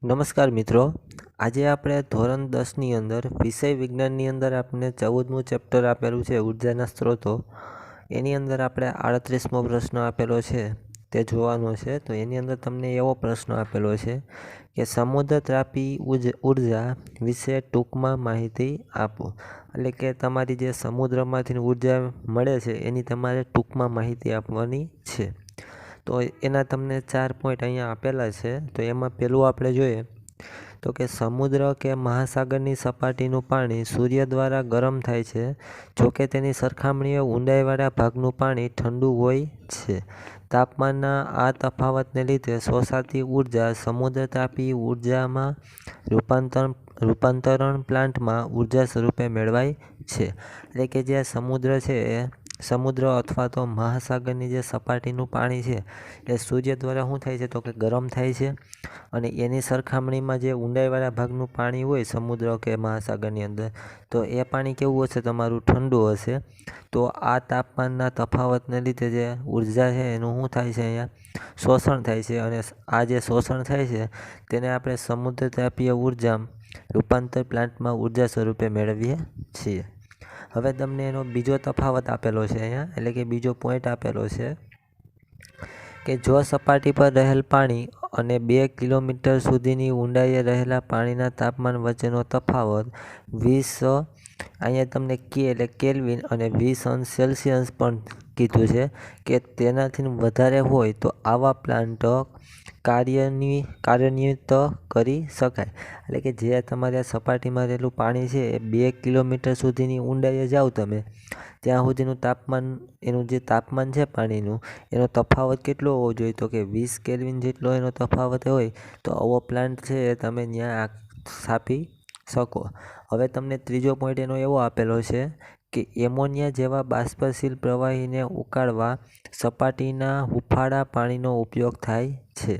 નમસ્કાર મિત્રો, આજે આપણે ધોરણ 10ની અંદર વિષય વિજ્ઞાનની અંદર આપણે 14મું ચેપ્ટર આપેલું છે ઉર્જાના સ્ત્રોતો. એની અંદર આપણે 38મો પ્રશ્ન આપેલો છે તે જોવાનો છે. તો એની અંદર તમને એવો પ્રશ્ન આપેલો છે કે સમુદ્રતાપી ઉર્જા વિશે ટૂંકમાં માહિતી આપો. એટલે કે તમારી જે સમુદ્રમાંથી ઉર્જા મળે છે એની તમારે ટૂંકમાં માહિતી આપવાની છે. તો એના તમને 4 પોઈન્ટ અહીંયા આપેલા છે. તો એમાં પહેલું આપણે જોઈએ તો કે સમુદ્ર કે મહાસાગરની સપાટીનું પાણી સૂર્ય દ્વારા ગરમ થાય છે, જોકે તેની સરખામણીએ ઊંડાઈવાળા ભાગનું પાણી ઠંડુ હોય છે. તાપમાનના આ તફાવતને લીધે શોષાતી ઉર્જા સમુદ્રતાપી ઉર્જામાં રૂપાંતરણ પ્લાન્ટમાં ઉર્જા સ્વરૂપે મેળવાય છે. એટલે કે જે સમુદ્ર છે એ સમુદ્ર અથવા તો મહાસાગરની જે સપાટીનું પાણી છે એ સૂર્ય દ્વારા શું થાય છે તો કે ગરમ થાય છે, અને એની સરખામણીમાં જે ઊંડાઈવાળા ભાગનું પાણી હોય સમુદ્ર કે મહાસાગરની અંદર, તો એ પાણી કેવું હશે? તમારું ઠંડુ હશે. તો આ તાપમાનના તફાવતને લીધે જે ઉર્જા છે એનું શું થાય છે? અહીંયા શોષણ થાય છે, અને આ જે શોષણ થાય છે તેને આપણે સમુદ્રતાપીય ઉર્જા રૂપાંતર પ્લાન્ટમાં ઉર્જા સ્વરૂપે મેળવીએ છીએ. હવે તમને એનો બીજો તફાવત આપેલો છે અહીંયા, એટલે કે બીજો પોઈન્ટ આપેલો છે કે જો સપાટી પર રહેલ પાણી અને 2 કિલોમીટર સુધીની ઊંડાઈએ રહેલા પાણીના તાપમાન વચ્ચેનો તફાવત 20 અહીંયા તમને કે એટલે કેલ્વિન અને 20 અંશ સેલ્સિયસ પણ કીધું છે કે તેનાથી વધારે હોય તો આવા પ્લાન્ટ કાર્યાન્વિત કરી શકાય. એટલે કે જે તમારે સપાટીમાં રહેલું પાણી છે એ 2 કિલોમીટર સુધીની ઊંડાઈએ જાઓ તમે, ત્યાં સુધીનું તાપમાન, એનું જે તાપમાન છે પાણીનું, એનો તફાવત કેટલો હોવો જોઈએ? તો કે 20 કેલ્વિન જેટલો એનો તફાવત હોય તો આવો પ્લાન્ટ છે એ તમે ત્યાં સ્થાપી શકો. હવે તમને ત્રીજો પોઈન્ટ એનો એવો આપેલો છે કે એમોનિયા જેવા બાષ્પશીલ પ્રવાહીને ઉકાળવા સપાટીના હૂંફાળા પાણીનો ઉપયોગ થાય છે.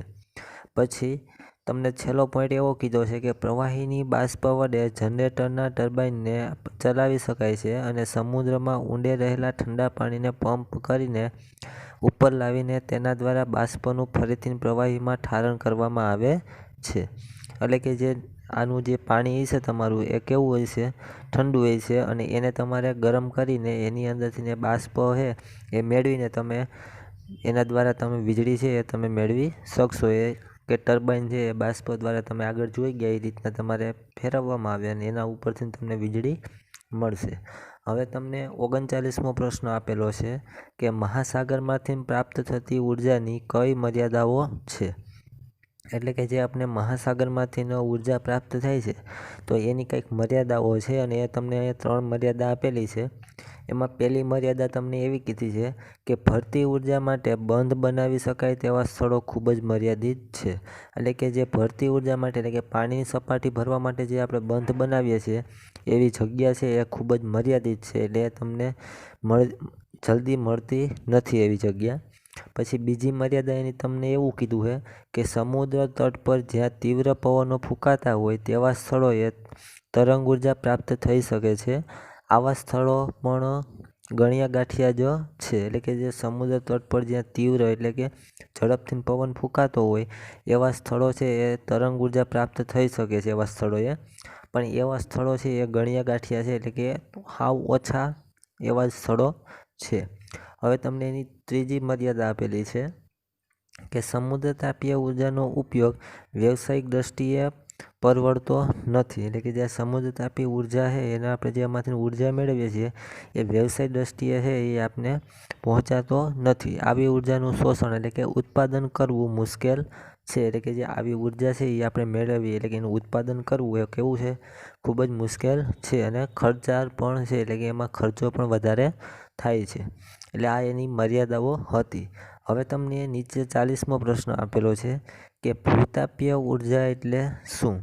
પછી તમને છેલ્લો પોઈન્ટ એવો કીધો છે કે પ્રવાહીની બાષ્પ વડે જનરેટરના ટર્બાઇનને ચલાવી શકાય છે, અને સમુદ્રમાં ઊંડે રહેલા ઠંડા પાણીને પંપ કરીને ઉપર લાવીને તેના દ્વારા બાષ્પનું ફરીથી પ્રવાહીમાં ઠારણ કરવામાં આવે છે. એટલે કે જે આનું જે પાણી છે તમારું એ કેવું હોય છે? ઠંડુ હોય છે, અને એને તમારે ગરમ કરીને એની અંદરથી બાષ્પ છે એ મેળવીને તમે એના દ્વારા તમે વીજળી છે એ તમે મેળવી શકશો. એ કે ટર્બાઇન છે એ બાષ્પ દ્વારા તમે આગળ જોઈ ગયા એ રીતના તમારે ફેરવવામાં આવે અને એના ઉપરથી તમને વીજળી મળશે. હવે તમને 39મો પ્રશ્ન આપેલો છે કે મહાસાગરમાંથી પ્રાપ્ત થતી ઉર્જાની કઈ મર્યાદાઓ છે? એટલે કે જે આપણે મહાસાગરમાંથી ઉર્જા પ્રાપ્ત થાય છે તો એની કંઈક મર્યાદાઓ છે, અને એ તમને અહીંયા 3 મર્યાદા આપેલી છે. એમાં પહેલી મર્યાદા તમને એવી કીધી છે કે ભરતી ઉર્જા માટે બંધ બનાવી શકાય તેવા સ્થળો ખૂબ જ મર્યાદિત છે. એટલે કે જે ભરતી ઉર્જા માટે, એટલે કે પાણીની સપાટી ભરવા માટે જે આપણે બંધ બનાવીએ છીએ એવી જગ્યા છે એ ખૂબ જ મર્યાદિત છે, એટલે તમને જલ્દી મળતી નથી એવી જગ્યા. પછી બીજી મર્યાદા એની તમને એવું કીધું છે કે સમુદ્ર તટ પર જ્યાં તીવ્ર પવનો ફૂંકાતા હોય તેવા સ્થળોએ તરંગ ઉર્જા પ્રાપ્ત થઈ શકે છે. આવા સ્થળો પણ ગણ્યા ગાંઠિયા જ છે. એટલે કે જે સમુદ્ર તટ પર જ્યાં તીવ્ર એટલે કે ઝડપથી પવન ફૂંકાતો હોય એવા સ્થળો છે એ તરંગ ઉર્જા પ્રાપ્ત થઈ શકે છે એવા સ્થળોએ, પણ એવા સ્થળો છે એ ગણ્યા ગાંઠિયા છે, એટલે કે સાવ ઓછા એવા સ્થળો છે. હવે તમને એની ત્રીજી મર્યાદા આપેલી છે કે સમુદ્રતાપીય ઉર્જાનો ઉપયોગ વ્યવસાયિક દ્રષ્ટિએ પરવડતો નથી. એટલે કે જે સમુદ્રતાપી ઉર્જા છે એને આપણે જેમાંથી ઉર્જા મેળવીએ છીએ એ વ્યવસાય દ્રષ્ટિએ છે એ આપણે પહોંચાતો નથી. આવી ઉર્જાનું શોષણ એટલે કે ઉત્પાદન કરવું મુશ્કેલ છે. એટલે કે જે આવી ઉર્જા છે એ આપણે મેળવીએ, એટલે કે એનું ઉત્પાદન કરવું એ કેવું છે? ખૂબ જ મુશ્કેલ છે, અને ખર્ચાળ પણ છે, એટલે કે એમાં ખર્ચો પણ વધારે થાય છે. એટલે આ એની મર્યાદાઓ હતી. હવે તમને નીચે 40મો પ્રશ્ન આપેલો છે કે ભૂતાપીય ઉર્જા એટલે શું?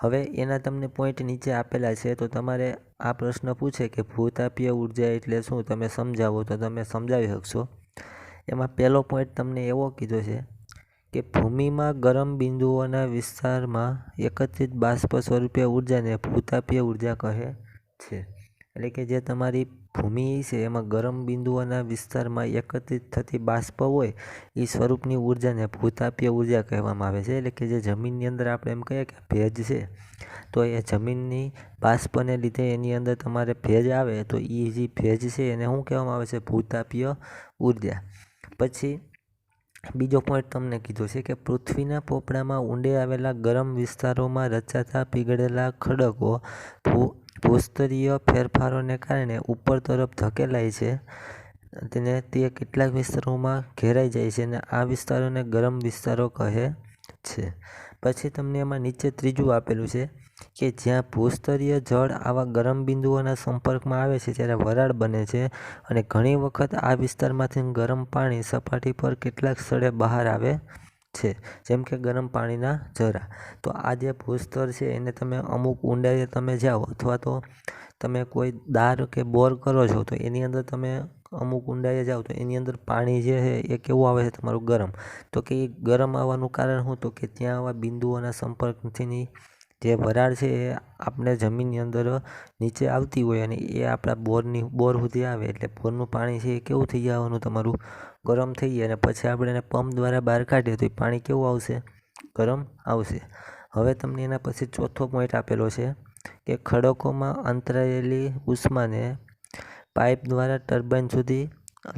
હવે એના તમને પોઈન્ટ નીચે આપેલા છે, તો તમારે આ પ્રશ્ન પૂછે કે ભૂતાપીય ઉર્જા એટલે શું, તમે સમજાવો, તો તમે સમજાવી શકશો. એમાં પહેલો પોઈન્ટ તમને એવો કીધો છે કે ભૂમિમાં ગરમ બિંદુઓના વિસ્તારમાં એકત્રિત બાષ્પ સ્વરૂપે ઉર્જાને ભૂતાપીય ઉર્જા કહે છે. એટલે કે જે તમારી ભૂમિ છે એમાં ગરમ બિંદુઓના વિસ્તારમાં એકત્રિત થતી બાષ્પ હોય એ સ્વરૂપની ઉર્જાને ભૂતાપીય ઉર્જા કહેવામાં આવે છે. એટલે કે જે જમીનની અંદર આપણે એમ કહીએ કે ભેજ છે, તો એ જમીનની બાષ્પને લીધે એની અંદર તમારે ભેજ આવે તો એ જે ભેજ છે એને શું કહેવામાં આવે છે? ભૂતાપીય ઉર્જા. પછી બીજો પોઈન્ટ તમને કીધો છે કે પૃથ્વીના પોપડામાં ઊંડે આવેલા ગરમ વિસ્તારોમાં રચાતા પીગળેલા ખડકો ભૂસ્તરીય ફેરફારોને કારણે ઉપર તરફ ધકેલાય છે. તે કેટલાક વિસ્તારોમાં ઘેરાઈ જાય છે અને આ વિસ્તારોને ગરમ વિસ્તારો કહે છે. પછી તમને એમાં નીચે ત્રીજું આપેલું છે કે જ્યાં ભૂસ્તરીય જળ આવા ગરમ બિંદુઓના સંપર્કમાં આવે છે ત્યારે વરાળ બને છે અને ઘણી વખત આ વિસ્તારમાંથી ગરમ પાણી સપાટી પર કેટલાક સ્થળે બહાર આવે છે, જેમ કે ગરમ પાણીના ઝરા. તો આ જે ભૂસ્તર છે એને તમે અમુક ઊંડાઈએ તમે જાઓ અથવા તો તમે કોઈ દાર કે બોર કરો છો તો એની અંદર તમે અમુક ઊંડાઈએ જાઓ તો એની અંદર પાણી જે છે એ કેવું આવે છે? તમારું ગરમ. તો કે એ ગરમ આવવાનું કારણ શું? તો કે ત્યાં આવા બિંદુઓના સંપર્કથી જે વરાળ છે એ આપણે જમીનની અંદર નીચે આવતી હોય અને એ આપણા બોર સુધી આવે એટલે બોરનું પાણી છે એ કેવું થઈ જવાનું? તમારું ગરમ થઈ જાય અને પછી આપણે એને પંપ દ્વારા બહાર કાઢીએ તો એ પાણી કેવું આવશે? ગરમ આવશે. હવે તમને એના પછી ચોથો પોઈન્ટ આપેલો છે કે ખડકોમાં અંતરાયેલી ઉષ્માને પાઇપ દ્વારા ટર્બાઇન સુધી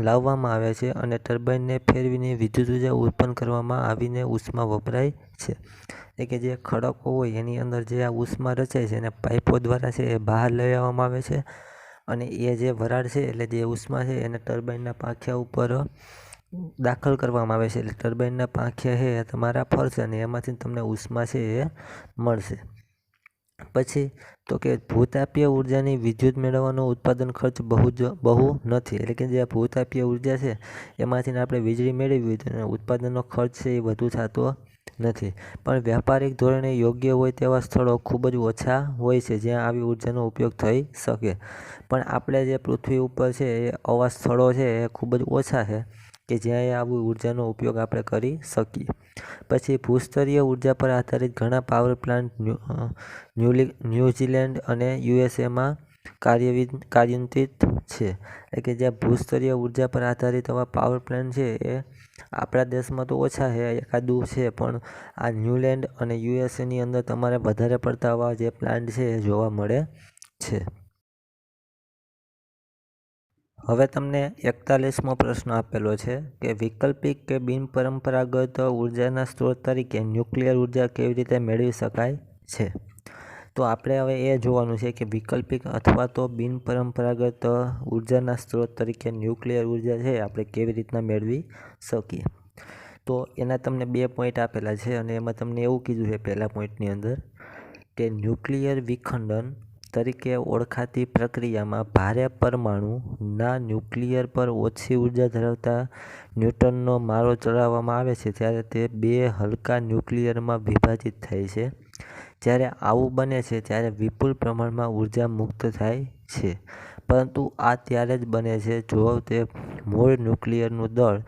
લાવવામાં આવે છે અને ટર્બાઇનને ફેરવીને વિદ્યુત ઉર્જા ઉત્પન્ન કરવામાં આવીને ઉષ્મા વપરાય છે. એટલે કે જે ખડકો હોય એની અંદર જે આ ઉષ્મા રચાય છે એને પાઇપો દ્વારા છે એ બહાર લઈ આવવામાં આવે છે અને એ જે વરાળ છે એટલે જે ઉષ્મા છે એને ટર્બાઇનના પાંખિયા ઉપર દાખલ કરવામાં આવે છે. એટલે ટર્બાઇનના પાંખિયા છે એ તમારા ફરશે અને એમાંથી તમને ઉષ્મા છે એ મળશે. પછી તો કે ભૂતાપીય ઉર્જાની વિદ્યુત મેળવવાનો ઉત્પાદન ખર્ચ બહુ નથી. એટલે કે જે આ ભૂતાપીય ઉર્જા છે એમાંથી આપણે વીજળી મેળવી તો ઉત્પાદનનો ખર્ચ છે એ વધુ થતો નથી. પણ વ્યાપારિક ધોરણે યોગ્ય હોય તેવા સ્થળો ખૂબ જ ઓછા હોય છે જ્યાં આવી ઉર્જાનો ઉપયોગ થઈ શકે. પણ આપણે જે પૃથ્વી ઉપર છે એ આવા સ્થળો છે એ ખૂબ જ ઓછા છે કે જ્યાં આવી ઉર્જાનો ઉપયોગ આપણે કરી શકીએ. પછી ભૂસ્તરીય ઉર્જા પર આધારિત ઘણા પાવર પ્લાન્ટ ન્યૂઝીલેન્ડ અને યુએસએમાં કાર્યાન્વિત છે. એટલે કે જ્યાં ભૂસ્તરીય ઉર્જા પર આધારિત આવા પાવર પ્લાન્ટ છે એ આપણા દેશમાં તો ઓછા છે, એકાદું છે, પણ આ ન્યૂઝીલેન્ડ અને યુએસએની અંદર તમારે વધારે પડતા આવા જે પ્લાન્ટ છે એ જોવા મળે છે. હવે તમને 41મો પ્રશ્ન આપેલો છે કે વૈકલ્પિક કે બિનપરંપરાગત ઉર્જાના સ્ત્રોત તરીકે ન્યુક્લિયર ઉર્જા કેવી રીતે મેળવી શકાય છે? તો આપણે હવે એ જોવાનું છે કે વૈકલ્પિક અથવા તો બિનપરંપરાગત ઉર્જાના સ્ત્રોત તરીકે ન્યુક્લિયર ઉર્જા છે આપણે કેવી રીતના મેળવી શકીએ. તો એના તમને 2 પોઈન્ટ આપેલા છે અને એમાં તમને એવું કીધું છે પહેલા પોઈન્ટની અંદર કે ન્યુક્લિયર વિખંડન તરીકે ઓળખાતી પ્રક્રિયામાં ભારે પરમાણુના ન્યુક્લિયર પર ઓછી ઉર્જા ધરાવતા ન્યુટ્રોનનો મારો ચડાવવામાં આવે છે ત્યારે તે 2 હલકા ન્યુક્લિયરમાં વિભાજિત થાય છે. જ્યારે આવું બને છે ત્યારે વિપુલ પ્રમાણમાં ઉર્જા મુક્ત થાય છે. પરંતુ આ ત્યારે જ બને છે જો તે મૂળ ન્યુક્લિયરનું દળ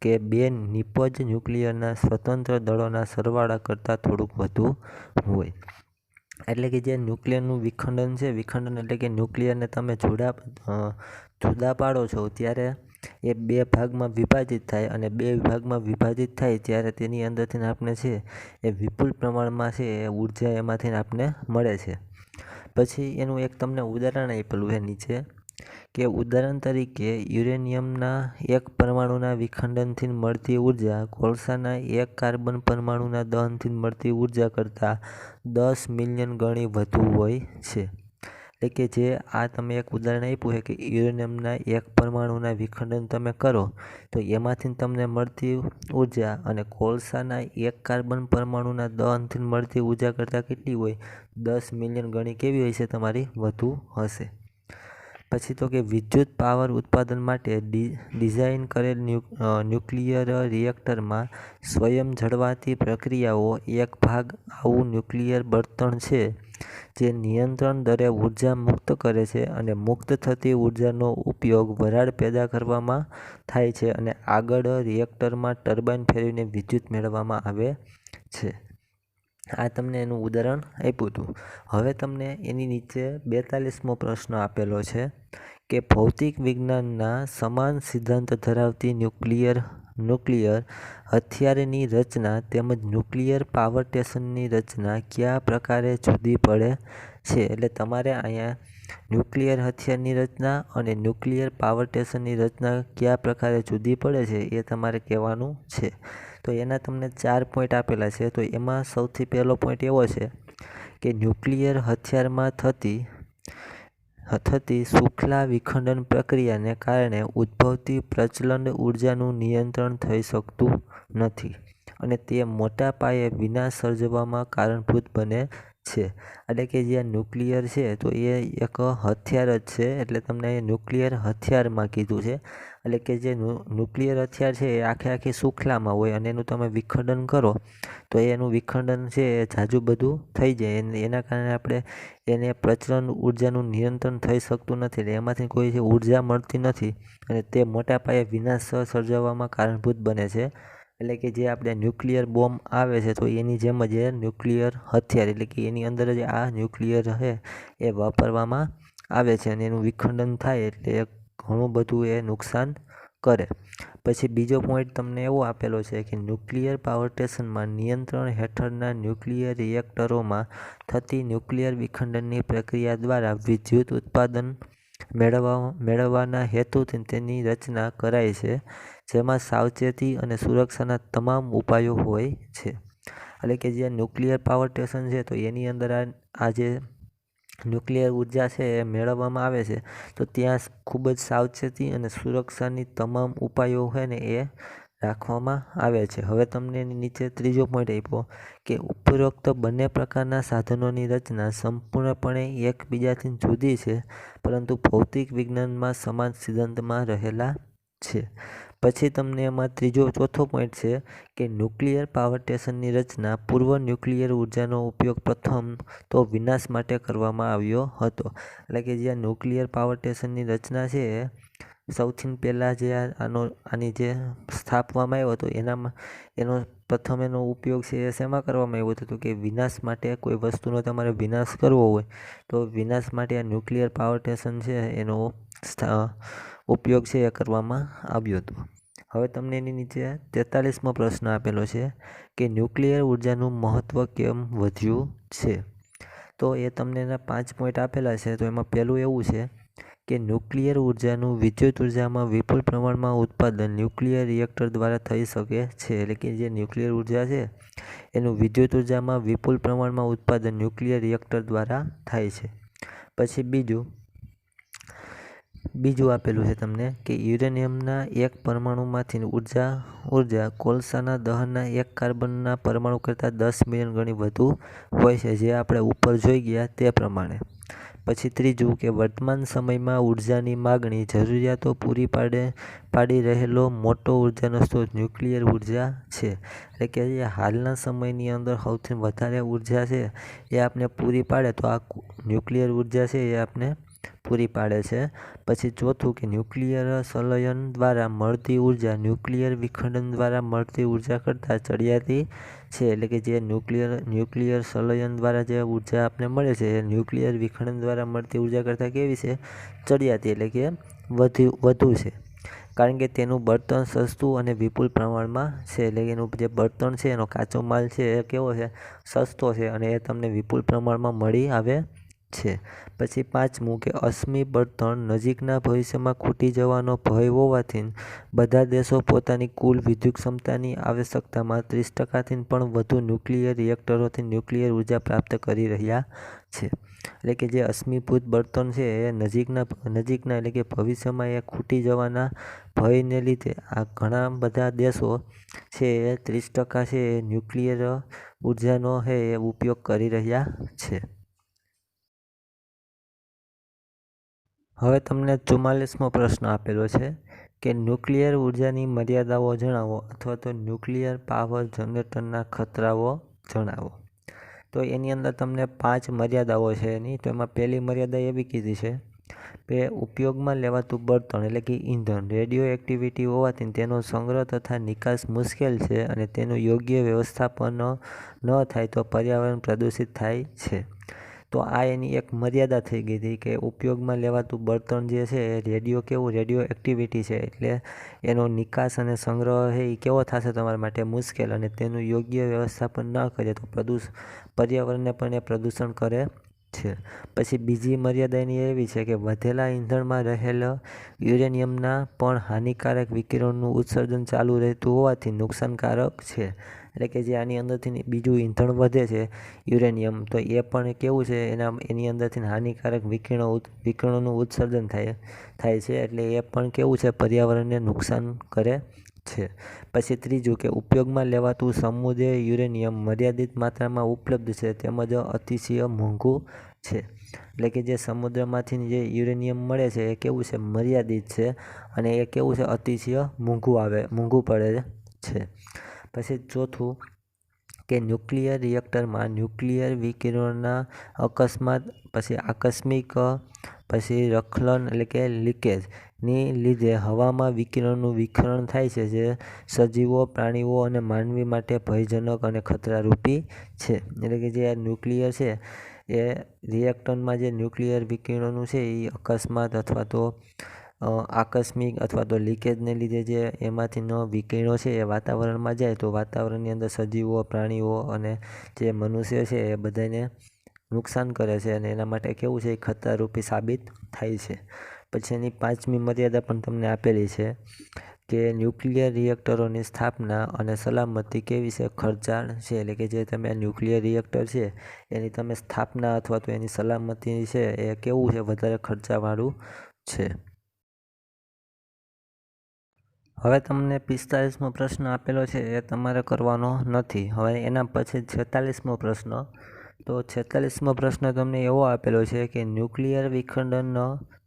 કે 2 નિપજ ન્યુક્લિયરના સ્વતંત્ર દળોના સરવાળા કરતાં થોડુંક વધુ હોય. એટલે કે જે ન્યુક્લિયરનું વિખંડન છે, વિખંડન એટલે કે ન્યુક્લિયરને તમે જુદા પાડો છો ત્યારે એ 2 ભાગમાં વિભાજિત થાય અને 2 ભાગમાં વિભાજિત થાય ત્યારે તેની અંદરથી આપણે છે એ વિપુલ પ્રમાણમાં છે એ ઉર્જા એમાંથી આપણે મળે છે. પછી એનું એક તમને ઉદાહરણ આપેલું છે નીચે કે ઉદાહરણ તરીકે યુરેનિયમના 1 પરમાણુના વિખંડનથી મળતી ઉર્જા કોલસાના 1 કાર્બન પરમાણુના દહનથી મળતી ઉર્જા કરતાં 10 મિલિયન ગણી વધુ હોય છે. એટલે કે જે આ તમે એક ઉદાહરણ આપ્યું છે કે યુરેનિયમના 1 પરમાણુના વિખંડન તમે કરો તો એમાંથી તમને મળતી ઉર્જા અને કોલસાના 1 કાર્બન પરમાણુના દહનથી મળતી ઉર્જા કરતાં કેટલી હોય? 10 મિલિયન ગણી કેવી હોય છે? તમારી વધુ હશે. પછી તો કે વિદ્યુત પાવર ઉત્પાદન માટે ડિઝાઇન કરેલ ન્યુક્લિયર રિએક્ટરમાં સ્વયં જળવાતી પ્રક્રિયાઓ એક ભાગ આવું ન્યુક્લિયર બળતણ છે જે નિયંત્રણ દરે ઉર્જા મુક્ત કરે છે અને મુક્ત થતી ઉર્જાનો ઉપયોગ વરાળ પેદા કરવામાં થાય છે અને આગળ રિએક્ટરમાં ટર્બાઇન ફેરવીને વિદ્યુત મેળવવામાં આવે છે. આ તમને એનું ઉદાહરણ આપ્યું હતું. હવે તમને એની નીચે 42મો પ્રશ્ન આપેલો છે કે ભૌતિક વિજ્ઞાનના સમાન સિદ્ધાંત ધરાવતી ન્યુક્લિયર હથિયારની રચના તેમજ ન્યુક્લિયર પાવર સ્ટેશનની રચના કયા પ્રકારે જુદી પડે છે. એટલે તમારે અહીંયા ન્યુક્લિયર હથિયારની રચના અને ન્યુક્લિયર પાવર સ્ટેશનની રચના કયા પ્રકારે જુદી પડે છે એ તમારે કહેવાનું છે. તો એના તમને 4 પોઈન્ટ આપેલા છે. તો એમાં સૌથી પહેલો પોઈન્ટ એવો છે કે ન્યુક્લિયર હથિયારમાં થતી શુક્લા વિખંડન પ્રક્રિયાને કારણે ઉદ્ભવતી પ્રચંડ ઉર્જાનું નિયંત્રણ થઈ શકતું નથી અને તે મોટા પાયે વિનાશ સર્જવામાં કારણભૂત બને છે. એટલે કે જે ન્યુક્લિયર છે તો એ એક હથિયાર જ છે. એટલે તમને ન્યુક્લિયર હથિયારમાં કીધું છે. એટલે કે જે ન્યુક્લિયર હથિયાર છે એ આખી શુક્લામાં હોય અને એનું તમે વિખંડન કરો તો એનું વિખંડન છે એ ઝાઝું બધું થઈ જાય. એના કારણે આપણે એને પ્રચંડ ઉર્જાનું નિયંત્રણ થઈ શકતું નથી. એટલે એમાંથી કોઈ ઉર્જા મળતી નથી અને તે મોટા પાયે વિનાશ સર્જવામાં કારણભૂત બને છે. એટલે કે જે આપણે ન્યુક્લિયર બોમ્બ આવે છે તો એની જેમ જ એ ન્યુક્લિયર હથિયાર એટલે કે એની અંદર જ આ ન્યુક્લિયર છે એ વાપરવામાં આવે છે અને એનું વિખંડન થાય એટલે ઘણું બધું એ નુકસાન કરે. પછી બીજો પોઈન્ટ તમને એવો આપેલો છે કે ન્યુક્લિયર પાવર સ્ટેશનમાં નિયંત્રણ હેઠળના ન્યુક્લિયર રિએક્ટરોમાં થતી ન્યુક્લિયર વિખંડનની પ્રક્રિયા દ્વારા વિદ્યુત ઉત્પાદન મેળવવાના હેતુથી તેની રચના કરાય છે, જેમાં સાવચેતી અને સુરક્ષાના તમામ ઉપાયો હોય છે. એટલે કે જે ન્યુક્લિયર પાવર સ્ટેશન છે તો એની અંદર આ જે ન્યુક્લિયર ઉર્જા છે એ મેળવવામાં આવે છે તો ત્યાં ખૂબ જ સાવચેતી અને સુરક્ષાની તમામ ઉપાયો છે ને એ રાખવામાં આવે છે. હવે તમને એની નીચે ત્રીજો પોઈન્ટ આપ્યો કે ઉપરોક્ત બંને પ્રકારના સાધનોની રચના સંપૂર્ણપણે એકબીજાથી જુદી છે પરંતુ ભૌતિક વિજ્ઞાનમાં સમાન સિદ્ધાંતમાં રહેલા છે. પછી તમને એમાં ચોથો પોઈન્ટ છે કે ન્યુક્લિયર પાવર સ્ટેશનની રચના પૂર્વ ન્યુક્લિયર ઉર્જાનો ઉપયોગ પ્રથમ તો વિનાશ માટે કરવામાં આવ્યો હતો. એટલે કે જે ન્યુક્લિયર પાવર સ્ટેશનની રચના છે સૌથી પહેલાં જે આની જે સ્થાપવામાં આવ્યો હતો એનો પ્રથમ ઉપયોગ છે એ શેમાં કરવામાં આવ્યો હતો કે વિનાશ માટે. કોઈ વસ્તુનો તમારે વિનાશ કરવો હોય તો વિનાશ માટે આ ન્યુક્લિયર પાવર સ્ટેશન છે એનો ઉપયોગ છે એ કરવામાં આવ્યો હતો. હવે તમને એની નીચે 43મો પ્રશ્ન આપેલો છે કે ન્યુક્લિયર ઉર્જાનું મહત્ત્વ કેમ વધ્યું છે. તો એ તમને એના 5 પોઈન્ટ આપેલા છે. તો એમાં પહેલું એવું છે કે ન્યુક્લિયર ઉર્જાનું વિદ્યુત ઉર્જામાં વિપુલ પ્રમાણમાં ઉત્પાદન ન્યુક્લિયર રિએક્ટર દ્વારા થઈ શકે છે. એટલે કે જે ન્યુક્લિયર ઉર્જા છે એનું વિદ્યુત ઉર્જામાં વિપુલ પ્રમાણમાં ઉત્પાદન ન્યુક્લિયર રિએક્ટર દ્વારા થાય છે. પછી બીજું આપેલું છે તમને કે યુરેનિયમના એક પરમાણુમાંથી ઉર્જા કોલસાના દહનના એક કાર્બનના પરમાણુ કરતાં 10 મિલિયન ગણી વધુ હોય છે, જે આપણે ઉપર જોઈ ગયા તે પ્રમાણે. પછી ત્રીજું કે વર્તમાન સમયમાં ઉર્જાની માગણી જરૂરિયાતો પૂરી પાડી રહેલો મોટો ઉર્જાનો સ્ત્રોત ન્યુક્લિયર ઉર્જા છે. એટલે કે જે હાલના સમયની અંદર સૌથી વધારે ઉર્જા છે એ આપણે પૂરી પાડે તો આ ન્યુક્લિયર ઉર્જા છે એ આપણે પૂરી પાડે છે. પછી ચોથું કે ન્યુક્લિયર સંલયન દ્વારા મળતી ઉર્જા ન્યુક્લિયર વિખંડન દ્વારા મળતી ઉર્જા કરતાં ચડિયાતી છે. એટલે કે જે ન્યુક્લિયર સંલયન દ્વારા જે ઉર્જા આપણે મળે છે એ ન્યુક્લિયર વિખંડન દ્વારા મળતી ઉર્જા કરતાં કેવી છે? ચડિયાતી. એટલે કે વધુ છે, કારણ કે તેનું બળતણ સસ્તું અને વિપુલ પ્રમાણમાં છે. એટલે એનું જે બળતણ છે એનો કાચો માલ છે એ કેવો છે? સસ્તો છે અને એ તમને વિપુલ પ્રમાણમાં મળી આવે છે. પછી પાંચમું કે અશ્મિ બળતણ નજીકના ભવિષ્યમાં ખૂટી જવાનો ભય હોવાથી બધા દેશો પોતાની કુલ વિદ્યુત ક્ષમતાની આવશ્યકતામાં 30%થી પણ વધુ ન્યુક્લિયર રિએક્ટરોથી ન્યુક્લિયર ઉર્જા પ્રાપ્ત કરી રહ્યા છે. એટલે કે જે અશ્મિભૂત બળતણ છે એ નજીકના એટલે કે ભવિષ્યમાં એ ખૂટી જવાના ભયને લીધે આ ઘણા બધા દેશો છે એ 30% છે એ ન્યુક્લિયર ઉર્જાનો છે એ ઉપયોગ કરી રહ્યા છે. હવે તમને 44મો પ્રશ્ન આપેલો છે કે ન્યુક્લિયર ઉર્જાની મર્યાદાઓ જણાવો અથવા તો ન્યુક્લિયર પાવર જનરેટરના ખતરાઓ જણાવો. તો એની અંદર તમને 5 મર્યાદાઓ છે એની. તો એમાં પહેલી મર્યાદા એવી કીધી છે ઉપયોગમાં લેવાતું બળતણ એટલે કે ઈંધણ રેડિયો એક્ટિવિટી હોવાથી તેનો સંગ્રહ તથા નિકાસ મુશ્કેલ છે અને તેનું યોગ્ય વ્યવસ્થાપન ન થાય તો પર્યાવરણ પ્રદૂષિત થાય છે. તો આ એની એક મર્યાદા થઈ ગઈ હતી કે ઉપયોગમાં લેવાતું બળતણ જે છે એ રેડિયો એક્ટિવિટી છે, એટલે એનો નિકાસ અને સંગ્રહ છે એ કેવો થશે તમારા માટે મુશ્કેલ, અને તેનું યોગ્ય વ્યવસ્થાપન ન કરે તો પર્યાવરણને પણ એ પ્રદૂષણ કરે છે. પછી બીજી મર્યાદા એની એવી છે કે વધેલા ઈંધણમાં રહેલ યુરેનિયમના પણ હાનિકારક વિકિરણનું ઉત્સર્જન ચાલુ રહેતું હોવાથી નુકસાનકારક છે. એટલે કે જે આની અંદરથી બીજું ઈંધણ વધે છે યુરેનિયમ, તો એ પણ કેવું છે એની અંદરથી હાનિકારક વિકિરણોનું ઉત્સર્જન થાય છે, એટલે એ પણ કેવું છે પર્યાવરણને નુકસાન કરે છે. પછી ત્રીજું કે ઉપયોગમાં લેવાતું સમૃદ્ધ યુરેનિયમ મર્યાદિત માત્રામાં ઉપલબ્ધ છે તેમજ અતિશય મોંઘું છે. એટલે કે જે સમુદ્રમાંથી જે યુરેનિયમ મળે છે એ કેવું છે મર્યાદિત છે, અને એ કેવું છે અતિશય મોંઘું પડે છે. પછી ચોથું કે ન્યુક્લિયર રિએક્ટરમાં ન્યુક્લિયર વિકિરણના આકસ્મિક રખલન એટલે કે લીકેજની લીધે હવામાં વિકિરણનું વિખરણ થાય છે, જે સજીવો, પ્રાણીઓ અને માનવી માટે ભયજનક અને ખતરારૂપી છે. એટલે કે જે ન્યુક્લિયર છે એ રિએક્ટરમાં જે ન્યુક્લિયર વિકિરણોનું છે એ આકસ્મિક અથવા તો લીકેજને લીધે જે એમાંથીનો વિકિરણો છે એ વાતાવરણમાં જાય તો વાતાવરણની અંદર સજીવો, પ્રાણીઓ અને જે મનુષ્ય છે એ બધાને નુકસાન કરે છે, અને એના માટે કેવું છે એ ખતરારૂપી સાબિત થાય છે. પછી એની પાંચમી મર્યાદા પણ તમને આપેલી છે કે ન્યુક્લિયર રિએક્ટરોની સ્થાપના અને સલામતી કેવી છે ખર્ચાળ છે. એટલે કે જે તમે ન્યુક્લિયર રિએક્ટર છે એની તમે સ્થાપના અથવા તો એની સલામતી છે એ કેવું છે વધારે ખર્ચાવાળું છે. હવે તમને 45મો પ્રશ્ન આપેલો છે એ તમારે કરવાનો નથી. હવે એના પછી 46મો પ્રશ્ન. તો 46મો પ્રશ્ન તમને એવો આપેલો છે કે ન્યુક્લિયર વિખંડન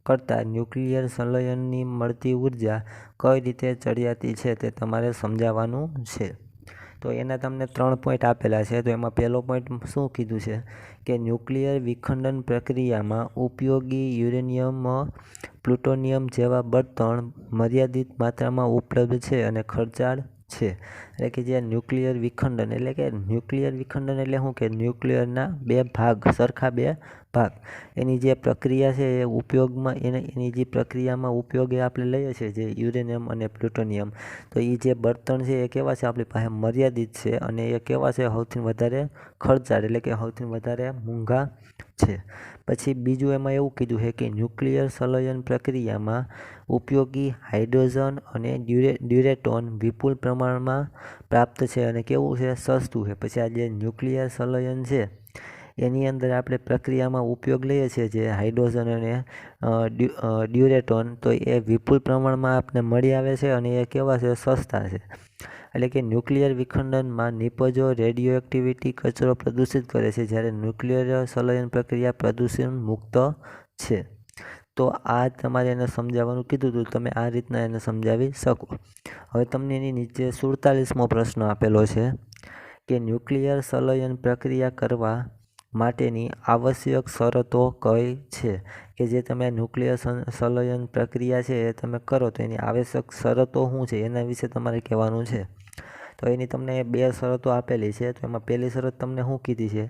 કરતાં ન્યુક્લિયર સંલયનની મળતી ઉર્જા કઈ રીતે ચડિયાતી છે તે તમારે સમજાવવાનું છે. તો એના તમને 3 પોઈન્ટ આપેલા છે. તો એમાં પહેલો પોઈન્ટ શું કીધું છે કે ન્યુક્લિયર વિખંડન પ્રક્રિયામાં ઉપયોગી યુરેનિયમ, પ્લુટોનિયમ જેવા બળતણ મર્યાદિત માત્રામાં ઉપલબ્ધ છે અને ખર્ચાળ છે. એટલે કે જે ન્યુક્લિયર વિખંડન એટલે શું કે ન્યુક્લિયરના સરખા બે ભાગ એની જે પ્રક્રિયા છે એ એની જે પ્રક્રિયામાં ઉપયોગ આપણે લઈએ છીએ જે યુરેનિયમ અને પ્લુટોનિયમ, તો એ જે બળતણ છે એ કેવા છે આપણી પાસે મર્યાદિત છે, અને એ કેવા છે સૌથી વધારે ખર્ચાળ એટલે કે સૌથી વધારે મોંઘા છે. પછી બીજું એમાં એવું કીધું છે કે ન્યુક્લિયર સંલયન પ્રક્રિયામાં ઉપયોગી હાઇડ્રોજન અને ડ્યુરેટોન વિપુલ પ્રમાણમાં પ્રાપ્ત છે અને કેવું છે સસ્તું છે. પછી આ જે ન્યુક્લિયર સંલયન છે એની અંદર આપણે પ્રક્રિયામાં ઉપયોગ લઈએ છીએ જે હાઇડ્રોજન અને ડ્યુરેટોન, તો એ વિપુલ પ્રમાણમાં આપણે મળી આવે છે અને એ કેવા છે સસ્તા છે. એટલે કે ન્યુક્લિયર વિખંડનમાં નિપજો રેડિયો એક્ટિવિટી કચરો પ્રદૂષિત કરે છે, જ્યારે ન્યુક્લિયર સંલયન પ્રક્રિયા પ્રદૂષણ મુક્ત છે. તો આ તમારે એને સમજાવવાનું કીધું હતું, તમે આ રીતના એને સમજાવી શકો. હવે તમને એની નીચે 47મો પ્રશ્ન આપેલો છે કે ન્યુક્લિયર સંલયન પ્રક્રિયા કરવા માટેની આવશ્યક શરતો કઈ છે. કે જે તમે ન્યુક્લિયર સંલયન પ્રક્રિયા છે એ તમે કરો તો એની આવશ્યક શરતો શું છે એના વિશે તમારે કહેવાનું છે. તો એની તમને 2 શરતો આપેલી છે. તો એમાં પહેલી શરત તમને શું કીધી છે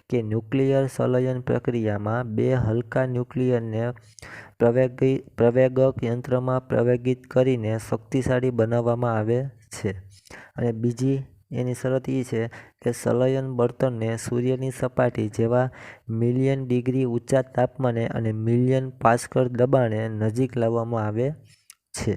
કે ન્યુક્લિયર સંલયન પ્રક્રિયામાં 2 હલકા ન્યુક્લિયરને પ્રવેગક યંત્રમાં પ્રવેગિત કરીને શક્તિશાળી બનાવવામાં આવે છે. અને બીજી એની શરત એ છે કે સંલયન બળતણને સૂર્યની સપાટી જેવા મિલિયન ડિગ્રી ઊંચા તાપમાને અને મિલિયન પાસ્કલ દબાણે નજીક લાવવામાં આવે છે.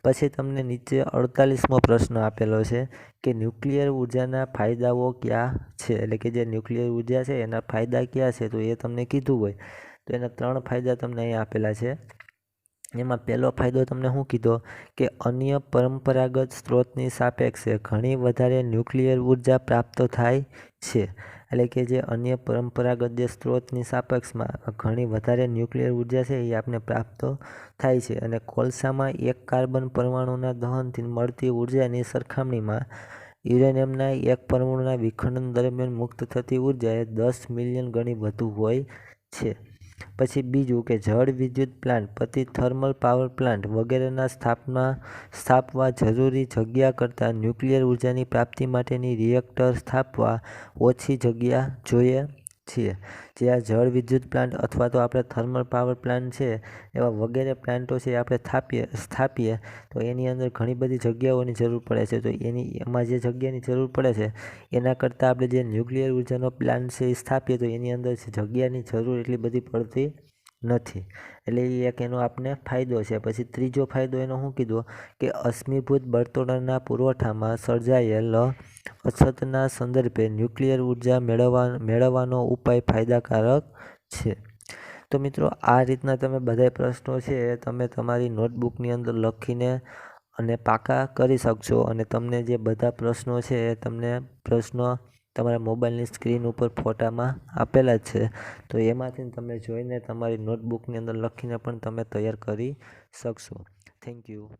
પછી તમને નીચે 48મો પ્રશ્ન આપેલો છે કે ન્યુક્લિયર ઉર્જાના ફાયદાઓ કયા છે. એટલે કે જે ન્યુક્લિયર ઉર્જા છે એના ફાયદા કયા છે, તો એ તમને કીધું હોય તો એના 3 ફાયદા તમને અહીં આપેલા છે. એમાં પહેલો ફાયદો તમને શું કીધો કે અન્ય પરંપરાગત સ્ત્રોતની સાપેક્ષે ઘણી વધારે ન્યુક્લિયર ઉર્જા પ્રાપ્ત થાય છે. એટલે કે જે અન્ય પરંપરાગત જે સ્ત્રોતની સાપેક્ષમાં ઘણી વધારે ન્યુક્લિયર ઉર્જા છે એ આપણે પ્રાપ્ત થાય છે, અને કોલસામાં એક કાર્બન પરમાણુના દહનથી મળતી ઉર્જાની સરખામણીમાં યુરેનિયમના એક પરમાણુના વિખંડન દરમિયાન મુક્ત થતી ઉર્જા એ 10 મિલિયન ગણી વધુ હોય છે. પછી બીજું કે જળ વિદ્યુત પ્લાન્ટ પછી થર્મલ પાવર પ્લાન્ટ વગેરેના સ્થાપવા જરૂરી જગ્યા કરતાં ન્યુક્લિયર ઉર્જાની પ્રાપ્તિ માટેની રિએક્ટર સ્થાપવા ઓછી જગ્યા જોઈએ છીએ. જે આ જળ વિદ્યુત પ્લાન્ટ અથવા તો આપણે થર્મલ પાવર પ્લાન્ટ છે એવા વગેરે પ્લાન્ટો છે આપણે સ્થાપીએ તો એની અંદર ઘણી બધી જગ્યાઓની જરૂર પડે છે. તો એમાં જે જગ્યાની જરૂર પડે છે એના કરતાં આપણે જે ન્યુક્લિયર ઉર્જાનો પ્લાન્ટ છે એ સ્થાપીએ તો એની અંદર જગ્યાની જરૂર એટલી બધી પડતી નથી. એટલે એ એક એનો આપણને ફાયદો છે. પછી ત્રીજો ફાયદો એનો શું કીધો કે અશ્મિભૂત બળતણના પુરવઠામાં સર્જાયેલ અછતના સંદર્ભે ન્યુક્લિયર ઉર્જા મેળવવાનો ઉપાય ફાયદાકારક છે. તો મિત્રો આ રીતના તમે બધા પ્રશ્નો છે તમે તમારી નોટબુકની અંદર લખીને અને પાકા કરી શકશો. અને તમને જે બધા પ્રશ્નો છે એ તમને પ્રશ્નો તમારા મોબાઈલની સ્ક્રીન ઉપર ફોટામાં આપેલા જ છે. તો એમાંથી તમે જોઈને તમારી નોટબુકની અંદર લખીને પણ તમે તૈયાર કરી શકશો. Thank you.